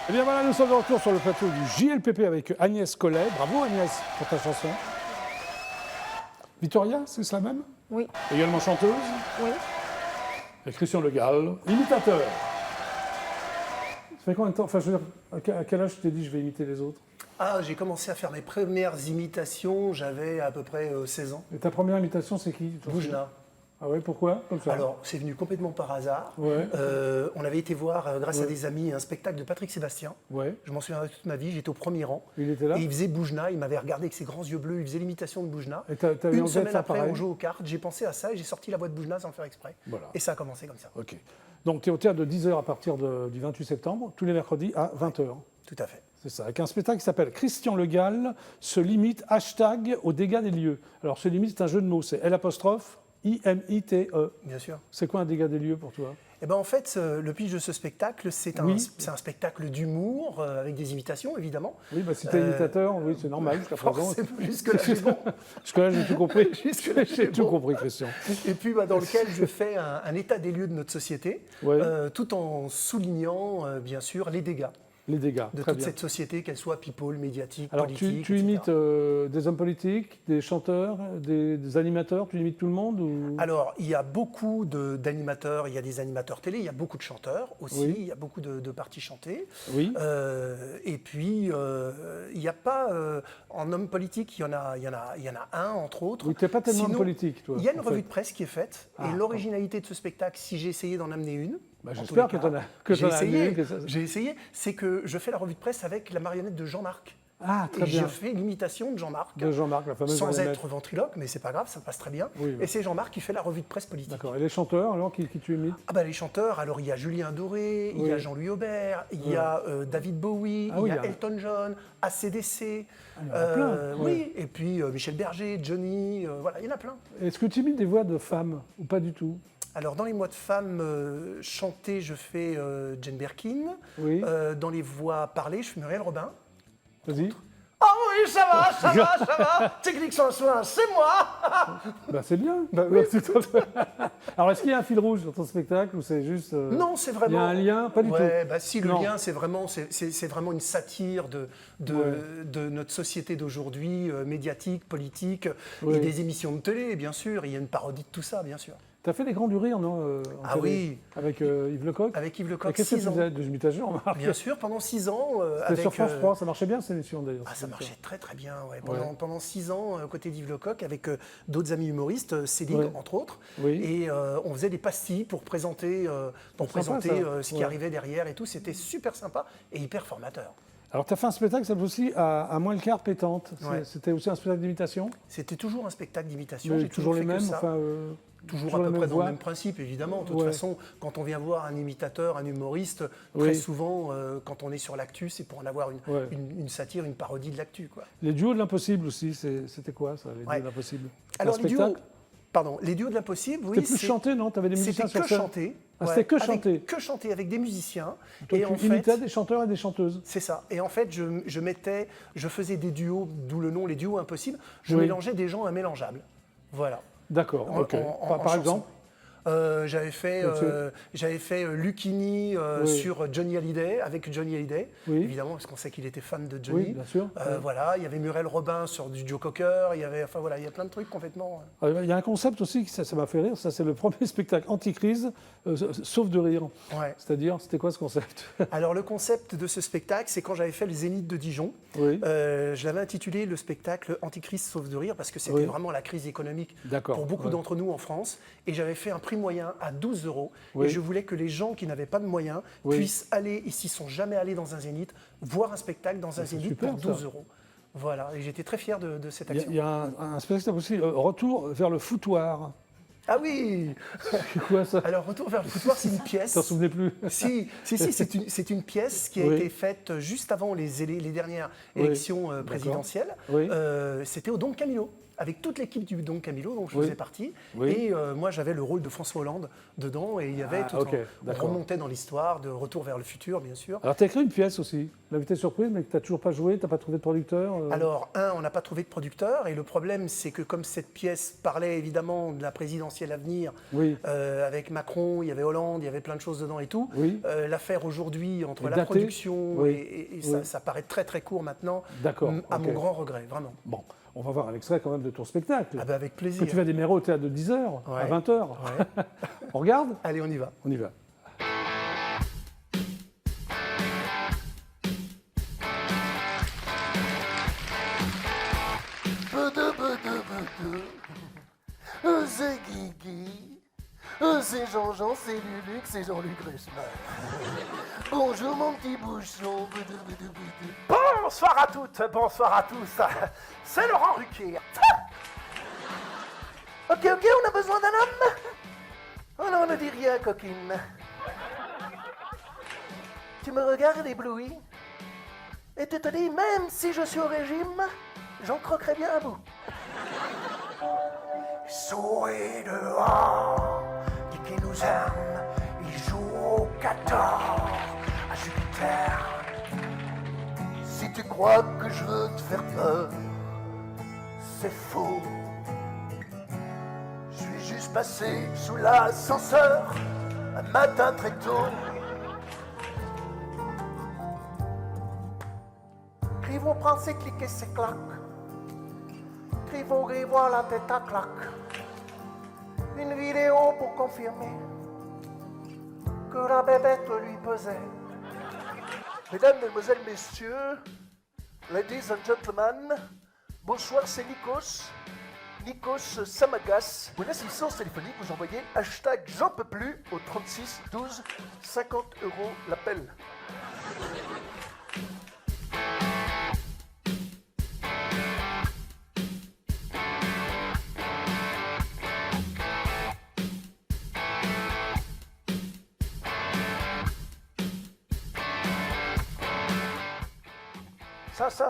Eh bien voilà, nous sommes de retour sur le plateau du JLPP avec Agnès Collet. Bravo Agnès pour ta chanson. Victoria, c'est ça même? Oui. Également chanteuse. Oui. Et Christian Le Gall, imitateur. Ça fait combien de temps? Enfin, je veux dire, à quel âge tu t'es dit je vais imiter les autres? Ah, j'ai commencé à faire mes premières imitations, j'avais à peu près 16 ans. Et ta première imitation, c'est qui? Boujna. Ah oui, pourquoi? Comme ça. Alors, c'est venu complètement par hasard. Ouais. On avait été voir, grâce à Ouais. des amis, un spectacle de Patrick Sébastien. Ouais. Je m'en souviendrai toute ma vie, j'étais au premier rang. Il était là? Et il faisait Boujna, il m'avait regardé avec ses grands yeux bleus, il faisait l'imitation de Boujna. Et t'as eu en Une tête semaine ça après, pareil? on joue aux cartes, j'ai pensé à ça et j'ai sorti la voix de Boujna sans le faire exprès. Voilà. Et ça a commencé comme ça. Ok. Donc tu es au théâtre de 10h à partir du 28 septembre, tous les mercredis à 20h. Tout à fait. C'est ça, avec un spectacle qui s'appelle Christian Le Gall se limite hashtag aux dégâts des lieux. Alors ce limite, c'est un jeu de mots, c'est L''IMITE. Bien sûr. C'est quoi un dégât des lieux pour toi? Eh ben en fait, le pitch de ce spectacle, c'est un, Oui. c'est un spectacle d'humour, avec des imitations, évidemment. Oui, bah, si t'es imitateur, oui, c'est normal jusqu'à présent. Forcément, jusque-là, c'est bon. Jusque-là, j'ai tout compris. Jusque-là, J'ai c'est tout bon. compris, Christian. Et puis, dans lequel je fais un état des lieux de notre société, Ouais. tout en soulignant, bien sûr, les dégâts Les dégâts, de très toute bien. cette société, qu'elle soit people, médiatique, Alors politique, tu etc. imites des hommes politiques, des chanteurs, des animateurs, tu imites tout le monde ou... Alors, il y a beaucoup d'animateurs, il y a des animateurs télé, il y a beaucoup de chanteurs aussi, Oui. il y a beaucoup de parties chantées. Oui. Et puis, il n'y a pas, en homme politique, il y en a un, entre autres. Oui, tu n'es pas tellement Sinon, politique, toi. Il y a une en revue fait. de presse qui est faite, Ah, et l'originalité de ce spectacle, si j'ai essayé d'en amener une, Bah, en j'espère tous les que cas, t'en as amené j'ai une, que ça- essayé, j'ai essayé, c'est que je fais la revue de presse avec la marionnette de Jean-Marc. Ah, très Et bien. je fais l'imitation de Jean-Marc, De Jean-Marc, la fameuse sans marionnette. être ventriloque, mais c'est pas grave, ça passe très bien. Oui, oui. Et c'est Jean-Marc qui fait la revue de presse politique. D'accord. Et les chanteurs, alors, qui tu imites? Ah bah les chanteurs, alors il y a Julien Doré, il y a Oui. Jean-Louis Aubert, il y a David Bowie, Ah oui, il y il a y a- Elton John, ACDC, il y en a plein, oui, ouais. et puis Michel Berger, Johnny, voilà, il y en a plein. Est-ce que tu imites des voix de femmes ou pas du tout? Alors dans les voix de femmes chantées, je fais Jane Birkin, Oui. dans les voix parlées, je fais Muriel Robin. Vas-y. Ah oui, ça va, ça va, ça va, Technique sans soin, c'est moi. Bah, c'est bien. Bah oui. Tout à fait. Alors, est-ce qu'il y a un fil rouge dans ton spectacle ou c'est juste... Non, c'est vraiment. Il y a un lien? Pas du ouais, tout. Bah si, le Non. lien, c'est vraiment une satire de notre société d'aujourd'hui, médiatique, politique, Ouais. et des émissions de télé, bien sûr. Il y a une parodie de tout ça, bien sûr. Tu as fait des grands du rire, non en Ah télé, oui. Avec Yves Lecoq? Avec Yves Et Lecoq, qu'est-ce que 6 tu ans. faisais de imitation, remarque? Bien sûr, pendant 6 ans. C'était avec, sur France 3, ça marchait bien cette émission d'ailleurs. Ah, ça cette marchait émission. très très bien. Ouais. Ouais. Pendant 6 ans, aux côtés d'Yves Lecoq, avec d'autres amis humoristes, Céline Ouais. entre autres. Oui. Et on faisait des pastilles pour présenter, C'est sympa, ça. ce qui Ouais. arrivait derrière et tout. C'était super sympa et hyper formateur. Alors, tu as fait un spectacle, cette fois-ci, à moins le quart pétante. Ouais. C'était aussi un spectacle d'imitation? C'était toujours un spectacle d'imitation. Mais J'ai toujours les fait que mêmes ça. enfin, Toujours à les peu mêmes près dans voix le même principe, évidemment. De toute Ouais. façon, quand on vient voir un imitateur, un humoriste, Oui. très souvent, quand on est sur l'actu, c'est pour en avoir Ouais. une satire, une parodie de l'actu, quoi. Les duos de l'impossible aussi, c'était quoi ça, les duos Ouais. de l'impossible? Alors, Un les duos, spectacle? les duos de l'impossible, oui. C'était plus chanté, non? Tu avais des musiciens C'était sur que scène? chanté. Ah, c'était que avec- chanté. Que chanté avec des musiciens. Toi, et tu en imitais fait, des chanteurs et des chanteuses? c'est ça. Et en fait, je faisais des duos, d'où le nom, les duos impossibles. Je Oui. mélangeais des gens immélangeables. Voilà. D'accord, En- ok. en- en Par chanson. exemple? J'avais fait Lucchini Oui. sur Johnny Hallyday, avec Johnny Hallyday, Oui. évidemment, parce qu'on sait qu'il était fan de Johnny. Oui, bien sûr. Voilà, il y avait Muriel Robin sur du Joe Cocker, il y avait, enfin voilà, il y a plein de trucs complètement. Il y a un concept aussi, ça m'a fait rire, ça c'est le premier spectacle anti-crise, sauf de rire. Ouais. C'est-à-dire, c'était quoi ce concept? Alors le concept de ce spectacle, c'est quand j'avais fait le Zénith de Dijon, Oui. je l'avais intitulé le spectacle Anticrise sauf de rire, parce que c'était Oui. vraiment la crise économique D'accord, pour beaucoup ouais. d'entre nous en France, et j'avais fait un prix moyen à 12 €, Oui. et je voulais que les gens qui n'avaient pas de moyens Oui. puissent aller, et s'ils sont jamais allés dans un Zénith, voir un spectacle dans un c'est Zénith super, pour 12 ça. €. Voilà, et j'étais très fier de cette Il y a, action. il y a un spectacle aussi, Retour vers le foutoir. Ah oui. C'est quoi ça? Alors Retour vers le foutoir, c'est une pièce. T'en souvenais plus? Si, c'est une pièce qui a Oui. été faite juste avant les dernières Oui. élections D'accord. présidentielles. Oui. C'était au Don Camillo, avec toute l'équipe du Don Camillo dont je Oui. faisais partie. Oui. Et moi, j'avais le rôle de François Hollande dedans. Et il y avait ok, on d'accord. remontait dans l'histoire de Retour vers le futur, bien sûr. Alors, tu as écrit une pièce aussi. L'invité surprise, mais que tu n'as toujours pas joué, tu n'as pas trouvé de producteur. Alors, on n'a pas trouvé de producteur. Et le problème, c'est que comme cette pièce parlait évidemment de la présidentielle à venir, Oui. avec Macron, il y avait Hollande, il y avait plein de choses dedans et tout. Oui. L'affaire aujourd'hui, entre Est la datée. production Oui. et Oui. ça paraît très très court maintenant, D'accord, à ok. mon grand regret, vraiment. Bon, on va voir un extrait quand même de ton spectacle. Ah ben avec que plaisir. tu vas démarrer au théâtre de 10h à Ouais. 20h. Ouais. On regarde? Allez, on y va. On y va. C'est Guigui, c'est Jean-Jean, c'est Luluc, c'est Jean-Luc Reichmann. Bonjour mon petit bouchon. Bonsoir à toutes, bonsoir à tous. C'est Laurent Ruquier. Ok, on a besoin d'un homme. Oh non, ne dis rien, coquine. Tu me regardes ébloui et tu te dis, même si je suis au régime, j'en croquerai bien un bout. Souris dehors, dit qu'il nous aime. Il joue au 14 à Jupiter. Si tu crois que je veux te faire peur, c'est faux. Je suis juste passé sous l'ascenseur un matin très tôt. Crivons prend ses clics et ses claques. Crivons revoit la tête à claque. Une vidéo pour confirmer que la bébête lui pesait. Mesdames, Mesdemoiselles, Messieurs, Ladies and Gentlemen, bonsoir, c'est Nikos. Nikos Samagas. Pour une assistance téléphonique, vous envoyez hashtag j'en peux plus au 36 12 50 € l'appel.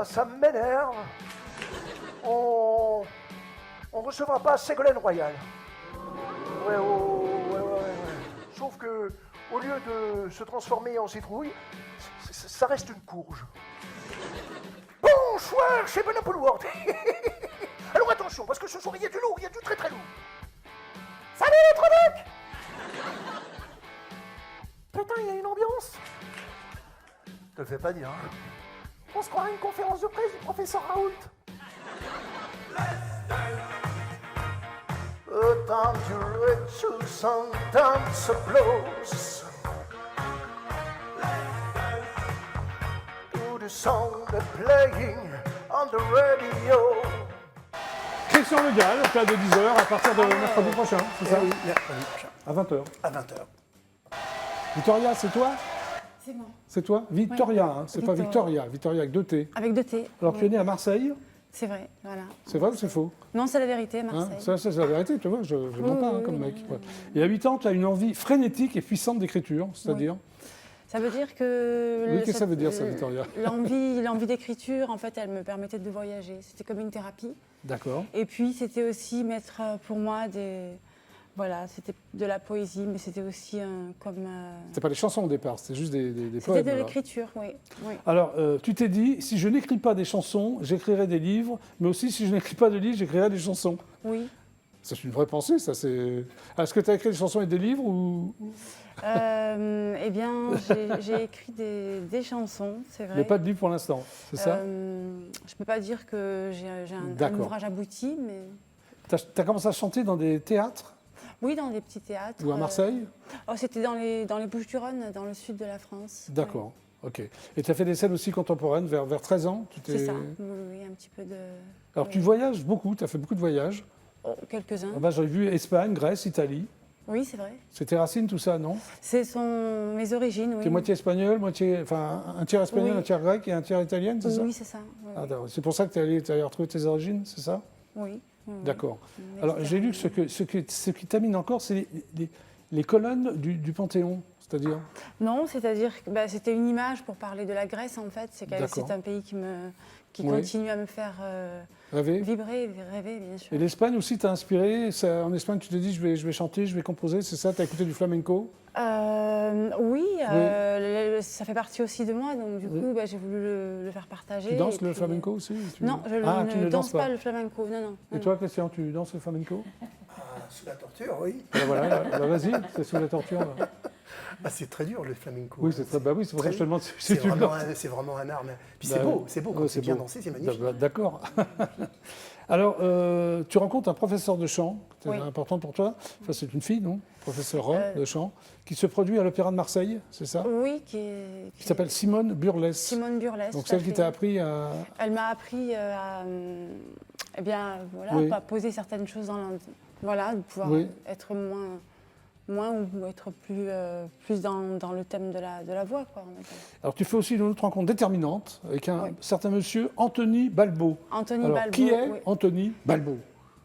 Ça m'énerve. On recevra pas Ségolène Royal. Ouais. Sauf que, au lieu de se transformer en citrouille, ça reste une courge. Bonsoir chez Benapole World. Alors attention, parce que ce soir il y a du lourd, il y a du très très lourd. Salut les trucs. Putain, il y a une ambiance. Te le fais pas dire, hein. On se croirait à une conférence de presse du professeur Raoult. Autant durer tout son dance blues. To the song they're playing on the radio. Christian Le Gall, au théâtre de 10h à partir de mercredi prochain, c'est ça? Oui, mercredi prochain, À 20h. à 20h. Victoria, c'est toi? C'est moi. C'est toi? Victoria, hein, c'est pas Victoria. Victoria. Victoria avec 2 T. Avec 2 T. Alors, tu es oui. né à Marseille, C'est vrai, voilà. c'est vrai ou c'est faux? Non, c'est la vérité, Hein, Marseille. ça, c'est la vérité, tu vois, je mens pas hein, comme mec. oui, Ouais. Et à 8 ans, tu as une envie frénétique et puissante d'écriture, c'est-à-dire? Ça veut dire que... Oui, qu'est-ce que ça veut dire, ça, Victoria? L'envie d'écriture, en fait, elle me permettait de voyager. C'était comme une thérapie. D'accord. Et puis, c'était aussi mettre pour moi des... Voilà, c'était de la poésie, mais c'était aussi comme... C'était pas des chansons au départ, c'était juste des C'était poèmes. de là. l'écriture, oui. oui. Alors, tu t'es dit, si je n'écris pas des chansons, j'écrirai des livres, mais aussi si je n'écris pas de livres, j'écrirai des chansons. Oui. C'est une vraie pensée, ça. Est-ce que tu as écrit des chansons et des livres ou... Eh bien, j'ai écrit des chansons, c'est vrai. Mais pas de livres pour l'instant, c'est ça? Je ne peux pas dire que j'ai un D'accord. ouvrage abouti, mais... Tu as commencé à chanter dans des théâtres Oui, dans des petits théâtres. ou à Marseille? Oh, c'était dans les Bouches-du-Rhône, dans le sud de la France. D'accord, ok. Et tu as fait des scènes aussi contemporaines vers 13 ans? C'est ça, oui, un petit peu de... Alors, tu voyages beaucoup, tu as fait beaucoup de voyages. Oh, quelques-uns. Ah bah, j'ai vu Espagne, Grèce, Italie. Oui, c'est vrai. C'est tes racines, tout ça, non? Ce sont mes origines, oui. Tu es moitié espagnol, enfin, un tiers espagnol, Oui. un tiers grec et un tiers italienne, c'est ça? Oui, c'est ça. Oui, Ah, d'accord. C'est pour ça que tu es allé retrouver tes origines, c'est ça? oui. Oui. D'accord. Une Alors, j'ai lu expérience. que ce qui t'amène encore, c'est les colonnes du Panthéon, c'est-à-dire? Non, c'est-à-dire que c'était une image pour parler de la Grèce en fait. D'accord. C'est un pays qui Oui. continue à me faire Rêver. vibrer, rêver, bien sûr. Et l'Espagne aussi t'a inspiré? En Espagne, tu te dis, je vais chanter, je vais composer, c'est ça? Tu as écouté du flamenco? Oui, ça fait partie aussi de moi, donc du coup, j'ai voulu le faire partager. Tu danses et le puis, flamenco aussi? Non, je tu ne ne danse danses pas le flamenco, non. Et toi, Christian, tu danses le flamenco? Sous la torture, oui. Ben voilà, vas-y, c'est sous la torture. Là. Ah, c'est très dur le flamenco. Oui, c'est pour ça que je te demande si C'est tu vraiment, danses. c'est vraiment un art. Puis Bah, c'est beau. Quand ouais, c'est bien beau. dansé, c'est magnifique. D'accord. Alors, tu rencontres un professeur de chant, c'est Oui. important pour toi. Enfin, c'est une fille, non? Professeur de chant, qui se produit à l'Opéra de Marseille, c'est ça? Oui, Qui s'appelle Simone Burles. Simone Burles. Donc tout à celle qui fait. t'a appris à... Elle m'a appris à, Oui. à poser certaines choses de pouvoir Oui. être moins ou être plus dans le thème de la voix, quoi. on va dire. Alors tu fais aussi une autre rencontre déterminante avec un Oui. certain monsieur Anthony Balbo. Anthony Alors, Balbo. qui est oui. Anthony Balbo?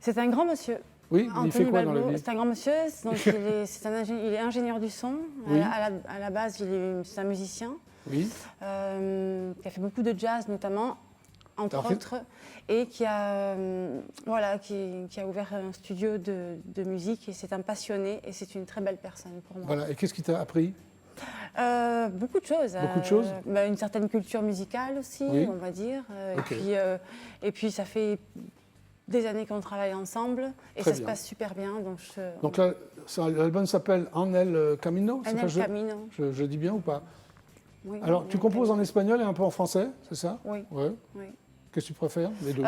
C'est un grand monsieur. Oui, il fait quoi dans la vie? C'est un grand monsieur, donc il est ingénieur du son. Oui. À la base, c'est un musicien Oui. qui a fait beaucoup de jazz notamment, entre Alors, autres, et qui a ouvert un studio de musique. Et c'est un passionné et c'est une très belle personne pour moi. Voilà. Et qu'est-ce qui t'a appris? Beaucoup de choses. Beaucoup de choses? Une certaine culture musicale aussi, Oui. on va dire. Ok. Et puis ça fait des années qu'on travaille ensemble et Très ça se bien. passe super bien. Donc là, l'album s'appelle En el Camino. c'est Anel ça, Camino. je dis bien ou pas? Oui, Alors, tu Anel composes en Camino. espagnol et un peu en français, c'est ça? Oui. Ouais. Oui. Qu'est-ce que tu préfères, les deux?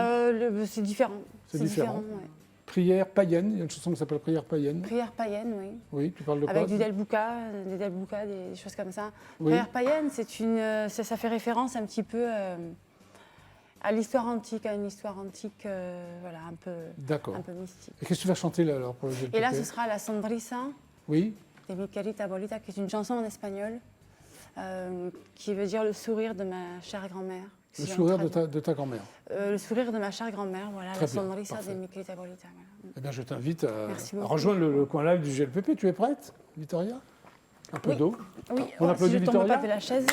C'est différent. C'est différent. ouais. Prière païenne, il y a une chanson qui s'appelle Prière païenne. Prière païenne, oui. Oui, tu parles de quoi? Avec du Delbuca, des choses comme ça. Oui. Prière païenne, ça fait référence un petit peu à l'histoire antique, un D'accord. peu mystique. Et qu'est-ce que tu vas chanter là alors pour le GLPP? Et là, ce sera La Sonrisa Oui, de mi querida Bolita, qui est une chanson en espagnol, qui veut dire le sourire de ma chère grand-mère. le Si on sourire traduit. de ta grand-mère. Le sourire de ma chère grand-mère, voilà, Très La bien, Sonrisa parfait. de mi querida Bolita. Voilà. Eh bien, je t'invite à Merci beaucoup. rejoindre le coin live du GLPP. Tu es prête, Victoria? Un peu Oui. d'eau. Oui, On applaudit si je tombe Victoria pas de la chaise,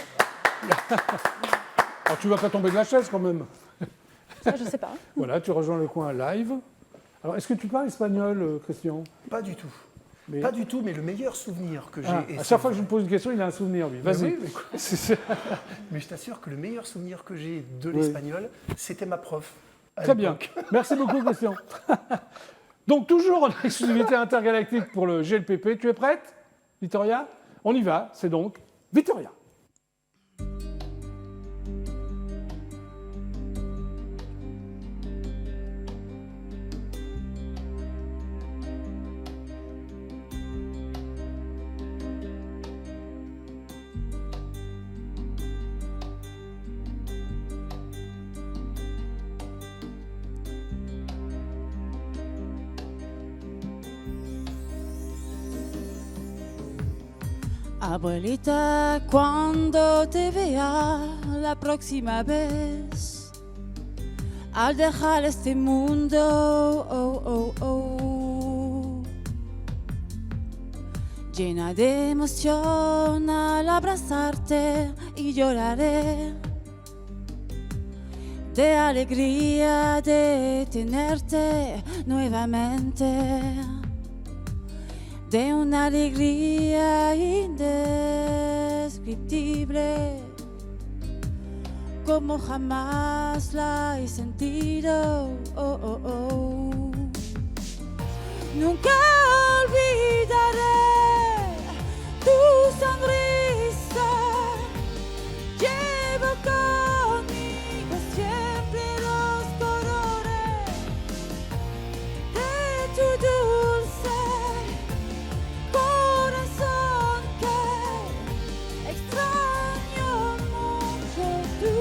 Alors, tu vas pas tomber de la chaise quand même. ça, je sais pas. Voilà, tu rejoins le coin live. Alors, est-ce que tu parles espagnol, Christian? Pas du tout. Mais- Pas du tout, mais le meilleur souvenir que j'ai. Ah, et à c'est chaque fois que je vrai- lui pose une question, il a un souvenir, lui. Vas-y. oui, mais quoi. Mais je t'assure que le meilleur souvenir que j'ai de Oui. l'espagnol, c'était ma prof. à Très bien. l'époque. Merci beaucoup, Christian. Donc, toujours en exclusivité intergalactique pour le GLPP. Tu es prête, Victoria? On y va. C'est donc Victoria. Abuelita, cuando te vea la próxima vez, al dejar este mundo, llena de emoción al abrazarte y lloraré, de alegría de tenerte nuevamente, de una alegría indescriptible, como jamás la he sentido. Nunca olvidaré tu sonrisa, llevo conmigo siempre los colores de tu dulce corazón, que extraño mucho tu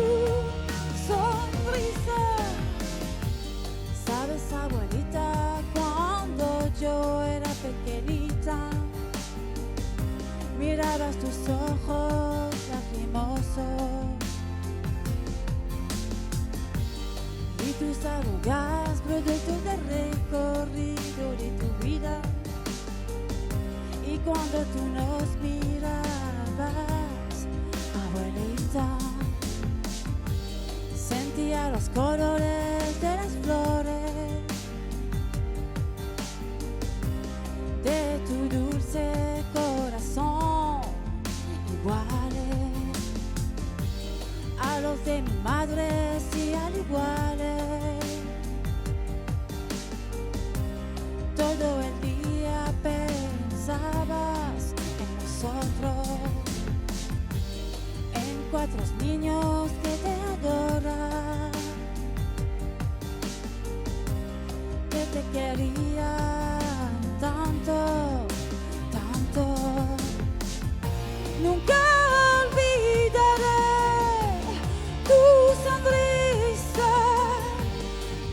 sonrisa. Sabes, abuelita, cuando yo era pequeñita, mirabas tus ojos lacrimosos y tus arrugas, producto del recorrido de tu vida, y cuando tú nos mirabas, abuelita, sentía los colores de las flores, de tu dulce corazón, iguales a los de mi madre, sí, al iguales. Todo el día pensabas en nosotros, en 4 niños que te adoran, que te querían tanto, tanto. Nunca olvidaré tu sonrisa.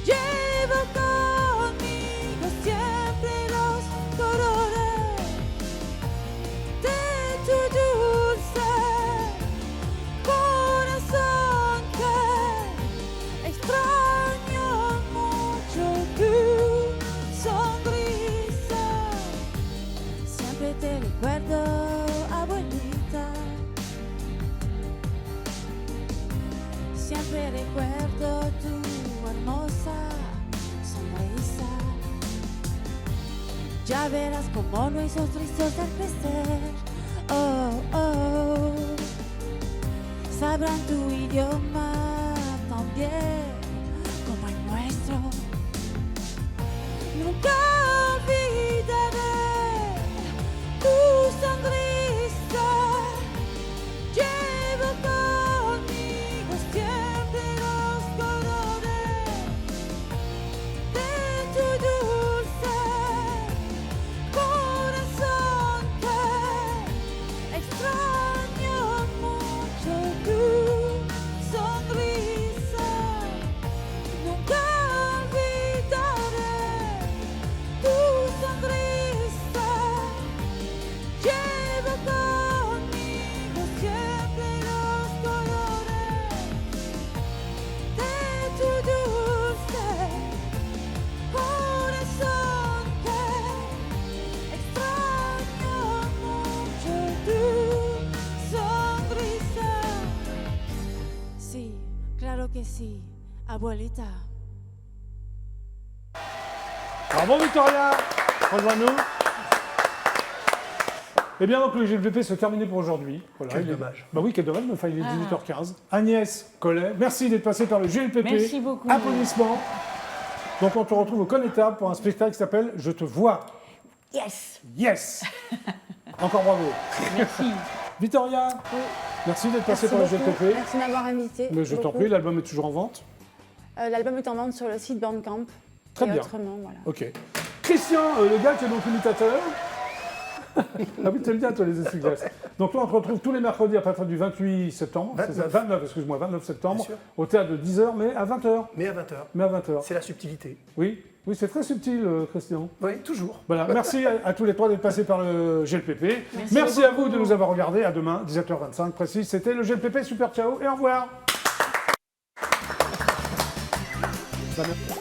Llevo conmigo siempre los colores de tu dulce corazón, que extraño mucho tu sonrisa. Siempre te recuerdo, abuelita. Siempre recuerdo tu hermosa sonrisa. Ya verás cómo nuestros tristes al crecer, oh, oh, sabrán tu idioma también como el nuestro. Nunca olvidaré tu sonrisa. Llevo conmigo siempre los colores de tu dulce corazón, que extraño mucho tu sonrisa. Nunca olvidaré tu sonrisa. Llevo conmigo siempre los colores de tu dulce corazón, que extraño mucho tu sonrisa. Sí, claro que sí, abuelita. Bravo Victoria, rejoins-nous. Eh bien donc le GLPP se terminé pour aujourd'hui. Voilà, Quel il est- dommage. Bah oui, quel dommage, mais enfin il est 18h15. Agnès Collet, merci d'être passée par le GLPP. Merci beaucoup. Applaudissements. Donc on te retrouve au Connétable pour un spectacle qui s'appelle Je te vois. Yes. Yes. Encore bravo. Merci. Victoria, merci d'être passée par le GLPP. Merci de m'avoir invité. Mais je t'en beaucoup. prie, l'album est toujours en vente. L'album est en vente sur le site Bandcamp. Très et bien. autrement, voilà. Ok. Christian, le gars qui est donc imitateur. Ah oui, tu le dis, toi, les essuie-glaces. Donc là, on te retrouve tous les mercredis à partir du 28 septembre. 29, excuse-moi, 29 septembre, Bien sûr. au théâtre de 10h, mais à 20h. Mais à 20h. Mais à 20h. C'est la subtilité. Oui, oui, c'est très subtil, Christian. Oui, toujours. Voilà, merci à tous les trois d'être passés par le GLPP. Merci à vous de nous avoir regardés. À demain, 17h25 précis. C'était le GLPP. Super ciao et au revoir. Bah, merci.